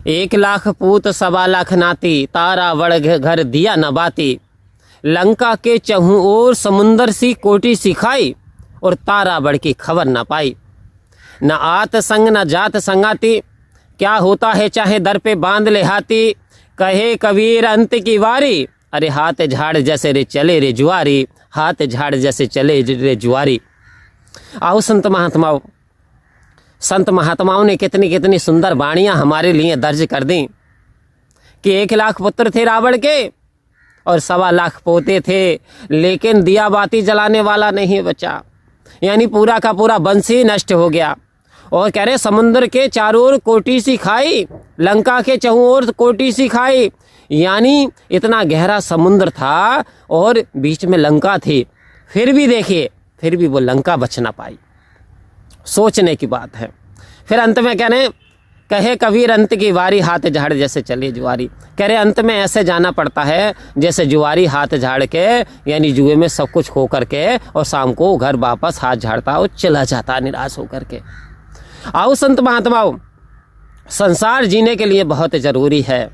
एक लाख पूत सवा लाख नाती, तारा बड़ घर दिया न बाती। लंका के चहुँ ओर समुंदर सी कोटि सिखाई, और तारा बड़ की खबर न पाई। न आत संग न जात संगाती, क्या होता है चाहे दर पे बांध ले हाथी। कहे कबीर अंत की वारी, अरे हाथ झाड़ जैसे रे चले रे जुआरी, हाथ झाड़ जैसे चले रे जुआरी। आओ संत महात्माओं ने कितनी कितनी सुंदर वाणियाँ हमारे लिए दर्ज कर दी कि 1 लाख पुत्र थे रावण के और सवा लाख पोते थे, लेकिन दिया बाती जलाने वाला नहीं बचा, यानी पूरा का पूरा वंश ही नष्ट हो गया। और कह रहे समुद्र के चारों ओर कोटि सी खाई, लंका के चहुँ ओर कोटि सी खाई, यानी इतना गहरा समुद्र था और बीच में लंका थी, फिर भी देखिए फिर भी वो लंका बच ना पाई। सोचने की बात है। फिर अंत में कह रहे कहे कबीर अंत की वारी, हाथ झाड़ जैसे चले जुआरी। कह रहे अंत में ऐसे जाना पड़ता है जैसे जुआरी हाथ झाड़ के, यानी जुए में सब कुछ खो करके और शाम को घर वापस हाथ झाड़ता और चला जाता निराश होकर के। आओ संत महात्माओं, संसार जीने के लिए बहुत ज़रूरी है,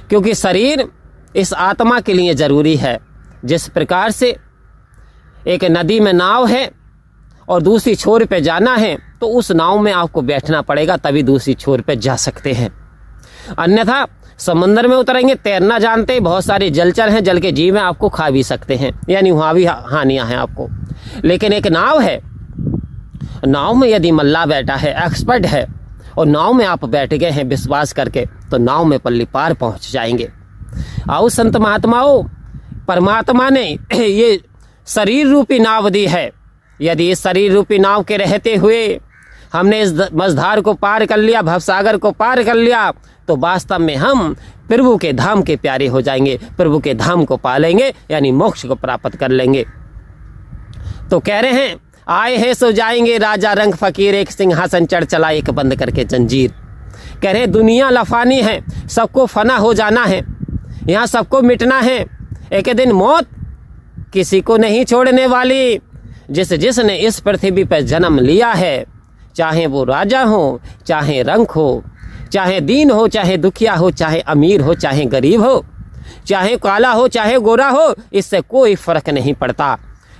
क्योंकि शरीर इस आत्मा के लिए ज़रूरी है। जिस प्रकार से एक नदी में नाव है और दूसरी छोर पे जाना है, तो उस नाव में आपको बैठना पड़ेगा, तभी दूसरी छोर पे जा सकते हैं। अन्यथा समंदर में उतरेंगे, तैरना जानते बहुत सारे जलचर हैं, जल के जीव में आपको खा भी सकते हैं, यानी वहाँ भी हानियाँ हैं आपको। लेकिन एक नाव है, नाव में यदि मल्लाह बैठा है, एक्सपर्ट है, और नाव में आप बैठ गए हैं विश्वास करके, तो नाव में पल्ली पार पहुँच जाएंगे। आओ संत महात्माओं, परमात्मा ने ये शरीर रूपी नाव दी है। यदि इस शरीर रूपी नाव के रहते हुए हमने इस मझधार को पार कर लिया, भवसागर को पार कर लिया, तो वास्तव में हम प्रभु के धाम के प्यारे हो जाएंगे, प्रभु के धाम को पालेंगे, यानी मोक्ष को प्राप्त कर लेंगे। तो कह रहे हैं आए हैं सो जाएंगे, राजा रंग फकीर एक सिंहासन चढ़ चला, एक बंद करके जंजीर। कह रहे दुनिया लफानी है, सबको फना हो जाना है, यहाँ सबको मिटना है, एक दिन मौत किसी को नहीं छोड़ने वाली। जिसने इस पृथ्वी पर जन्म लिया है, चाहे वो राजा हो, चाहे रंक हो, चाहे दीन हो, चाहे दुखिया हो, चाहे अमीर हो, चाहे गरीब हो, चाहे काला हो, चाहे गोरा हो, इससे कोई फर्क नहीं पड़ता,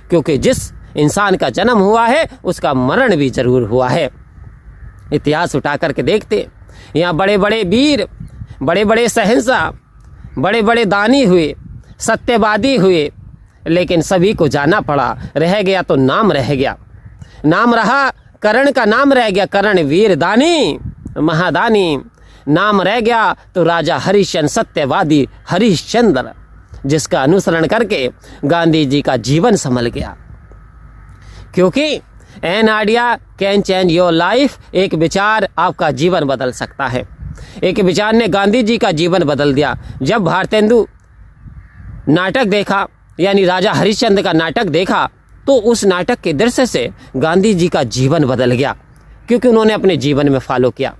क्योंकि जिस इंसान का जन्म हुआ है उसका मरण भी जरूर हुआ है। इतिहास उठा करके देखते, यहाँ बड़े बड़े वीर, बड़े बड़े शहंशाह, बड़े बड़े दानी हुए, सत्यवादी हुए, लेकिन सभी को जाना पड़ा। रह गया तो नाम रह गया, नाम रहा, कर्ण का नाम रह गया, कर्ण वीर दानी महादानी। नाम रह गया तो राजा हरिश्चंद्र, सत्यवादी हरिश्चंद्र, जिसका अनुसरण करके गांधी जी का जीवन संभल गया। क्योंकि an idea can change your life, एक विचार आपका जीवन बदल सकता है। एक विचार ने गांधी जी का जीवन बदल दिया। जब भारतेंदु नाटक देखा, यानी राजा हरिश्चंद्र का नाटक देखा, तो उस नाटक के दृश्य से गांधी जी का जीवन बदल गया, क्योंकि उन्होंने अपने जीवन में फॉलो किया।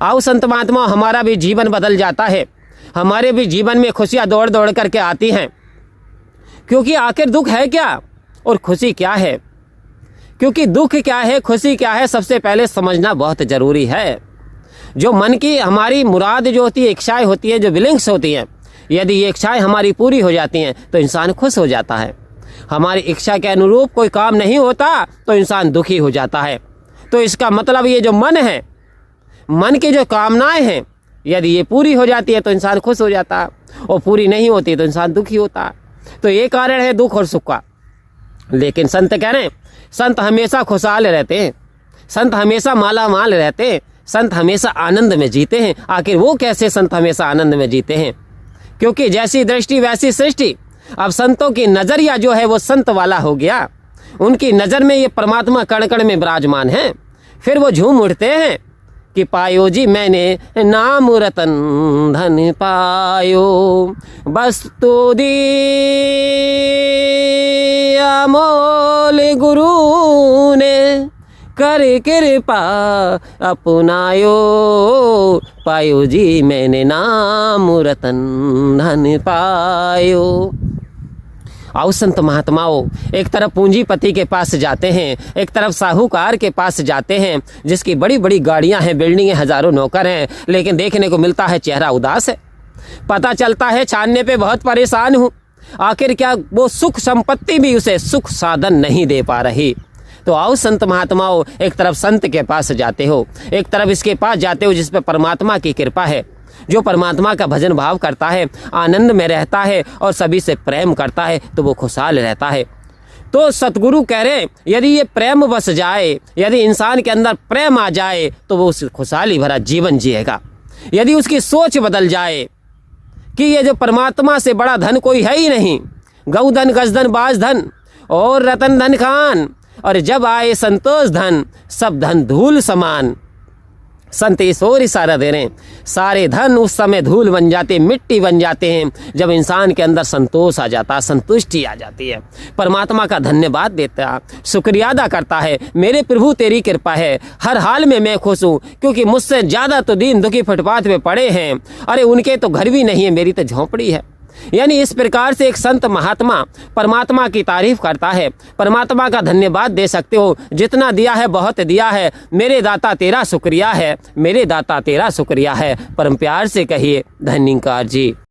आओ संत महात्मा, हमारा भी जीवन बदल जाता है, हमारे भी जीवन में खुशियाँ दौड़ दौड़ करके आती हैं। क्योंकि आखिर दुख है क्या और खुशी क्या है, क्योंकि दुख क्या है, खुशी क्या है, सबसे पहले समझना बहुत ज़रूरी है। जो मन की हमारी मुराद जो होती है, इच्छाएँ होती है, जो विलिंग्स होती हैं, यदि ये इच्छाएँ हमारी पूरी हो जाती हैं तो इंसान खुश हो जाता है। हमारी इच्छा के अनुरूप कोई काम नहीं होता तो इंसान दुखी हो जाता है। तो इसका मतलब ये जो मन है, मन की जो कामनाएं हैं, यदि ये पूरी हो जाती है तो इंसान खुश हो जाता है, और पूरी नहीं होती तो इंसान दुखी होता है। तो ये कारण है दुख और सुख का। लेकिन संत कह रहे हैं, संत हमेशा खुशहाल रहते हैं, संत हमेशा माला माल रहते हैं, संत हमेशा आनंद में जीते हैं। आखिर वो कैसे संत हमेशा आनंद में जीते हैं? क्योंकि जैसी दृष्टि वैसी सृष्टि। अब संतों की नजरिया जो है वो संत वाला हो गया, उनकी नज़र में ये परमात्मा कण कण में विराजमान है। फिर वो झूम उठते हैं कि पायो जी मैंने नाम रतन धन पायो, वस्तु दी अमोल गुरु ने कर कृपा अपनायो, पायो जी मैंने नाम रतन धन पायो। आओ संत महात्माओं, एक तरफ पूंजीपति के पास जाते हैं, एक तरफ साहूकार के पास जाते हैं जिसकी बड़ी बड़ी गाड़ियां हैं, बिल्डिंगें, हजारों नौकर हैं, लेकिन देखने को मिलता है चेहरा उदास है। पता चलता है छानने पे बहुत परेशान हूँ, आखिर क्या वो सुख संपत्ति भी उसे सुख साधन नहीं दे पा रही। तो आओ संत महात्माओं, एक तरफ संत के पास जाते हो, एक तरफ इसके पास जाते हो जिस पे परमात्मा की कृपा है, जो परमात्मा का भजन भाव करता है, आनंद में रहता है और सभी से प्रेम करता है, तो वो खुशहाल रहता है। तो सतगुरु कह रहे यदि ये प्रेम बस जाए, यदि इंसान के अंदर प्रेम आ जाए तो वो उस खुशहाली भरा जीवन जिएगा। यदि उसकी सोच बदल जाए कि ये जो परमात्मा से बड़ा धन कोई है ही नहीं, गौ धन, गज धन, बाज धन और रतन धन खान, और जब आए संतोष धन सब धन धूल समान। संत इस ओर इशारा दे रहे हैं, सारे धन उस समय धूल बन जाते, मिट्टी बन जाते हैं जब इंसान के अंदर संतोष आ जाता, संतुष्टि आ जाती है, परमात्मा का धन्यवाद देता, शुक्रिया अदा करता है, मेरे प्रभु तेरी कृपा है, हर हाल में मैं खुश हूँ, क्योंकि मुझसे ज़्यादा तो दीन दुखी फुटपाथ पे पड़े हैं, अरे उनके तो घर भी नहीं है, मेरी तो झोंपड़ी है। यानी इस प्रकार से एक संत महात्मा परमात्मा की तारीफ करता है, परमात्मा का धन्यवाद दे सकते हो, जितना दिया है बहुत दिया है, मेरे दाता तेरा शुक्रिया है, मेरे दाता तेरा शुक्रिया है। परम प्यार से कहिए धन्यकार जी।